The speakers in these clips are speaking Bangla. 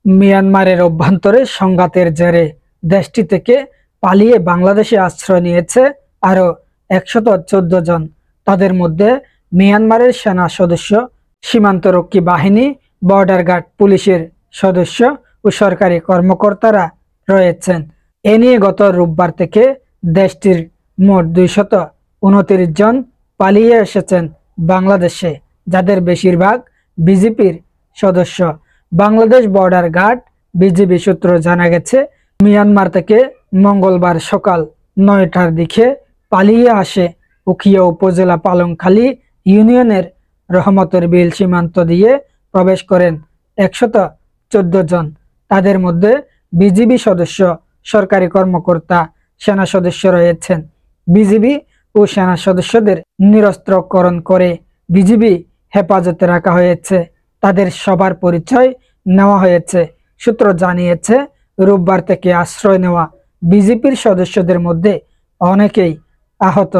মিয়ানমারের অভ্যন্তরে সংঘাতের জেরে দেশটি থেকে পালিয়ে বাংলাদেশে আশ্রয় নিয়েছে আরও ১১৪ জন। তাদের মধ্যে মিয়ানমারের সেনা সদস্য, সীমান্তরক্ষী বাহিনী, বর্ডার গার্ড পুলিশের সদস্য ও সরকারি কর্মকর্তারা রয়েছেন। এ নিয়ে গত রোববার থেকে দেশটির মোট ২২৯ জন পালিয়ে এসেছেন বাংলাদেশে, যাদের বেশিরভাগ বিজেপির সদস্য। বাংলাদেশ বর্ডার গার্ড বিজিবি সূত্র জানা গেছে, মিয়ানমার থেকে মঙ্গলবার সকাল ৯টার দিকে পালিয়ে আসে উখিয়া উপজেলা পালংখালী ইউনিয়নের রহমতের বিল সীমান্ত দিয়ে প্রবেশ করেন ১১৪ জন। তাদের মধ্যে বিজিবি সদস্য, সরকারি কর্মকর্তা, সেনা সদস্য রয়েছেন। বিজিবি ও সেনা সদস্যদের নিরস্ত্রকরণ করে বিজিবি হেফাজতে রাখা হয়েছে। তাদের সবার পরিচয় নেওয়া হয়েছে। সূত্র জানিয়েছে, রোববার থেকে আশ্রয় নেওয়া বিজিবির সদস্যদের মধ্যে অনেকেই আহত।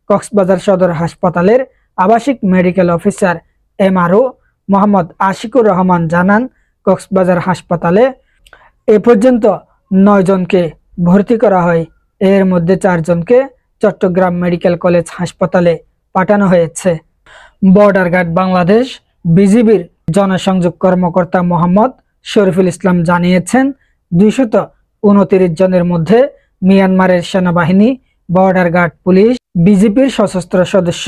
কক্সবাজার সদর হাসপাতালের আবাসিক medical officer MRO Mohammad Ashikur Rahman জানান, কক্সবাজার হাসপাতালে এ পর্যন্ত ৯ জনকে ভর্তি করা হয়। এর মধ্যে 4 জনকে চট্টগ্রাম মেডিকেল কলেজ হাসপাতালে পাঠানো হয়েছে। বর্ডার গার্ড বাংলাদেশ বিজিবির জনসংযোগ কর্মকর্তা মোহাম্মদ শরীফুল ইসলাম জানিয়েছেন, ২২৯ জনের মধ্যে মিয়ানমারের সেনাবাহিনী, বর্ডার গার্ড পুলিশ, বিজিবির সশস্ত্র সদস্য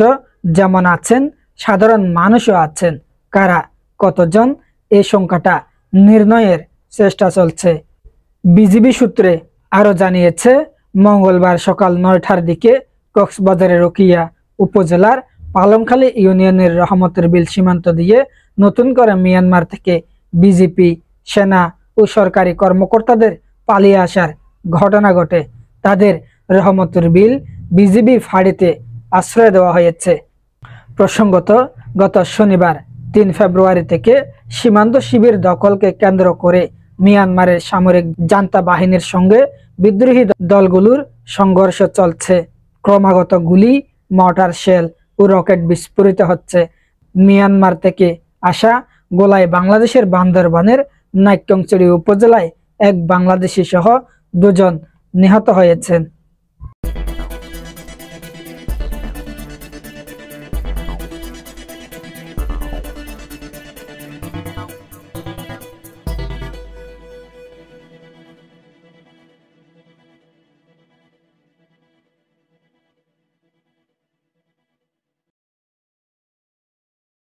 যেমন আছেন, সাধারণ মানুষও আছেন। কারা কতজন এই সংখ্যাটা নির্ণয়ের চেষ্টা চলছে। বিজিবি সূত্রে আরো জানিয়েছে, মঙ্গলবার সকাল ৯টার দিকে কক্সবাজারের উখিয়া উপজেলার পালংখালী ইউনিয়নের রহমতের বিল সীমান্ত দিয়ে নতুন করে মিয়ানমার থেকে বিজিপি, সেনা ও সরকারি কর্মকর্তাদের পালিয়ে আসার ঘটনা ঘটে। তাদের রহমতের বিল বিজিবি ফাঁড়িতে আশ্রয় দেওয়া হয়েছে। প্রসঙ্গত, গত শনিবার ৩ ফেব্রুয়ারি থেকে সীমান্ত শিবির দখলকে কেন্দ্র করে মিয়ানমারের সামরিক জান্তা বাহিনীর সঙ্গে বিদ্রোহী দলগুলোর সংঘর্ষ চলছে। ক্রমাগত গুলি, মর্টার শেল ও রকেট বিস্ফোরিত হচ্ছে। মিয়ানমার থেকে আসা গোলায় বাংলাদেশের বান্দরবানের নাইক্ষ্যংছড়ি উপজেলায় এক বাংলাদেশি সহ 2 জন নিহত হয়েছেন।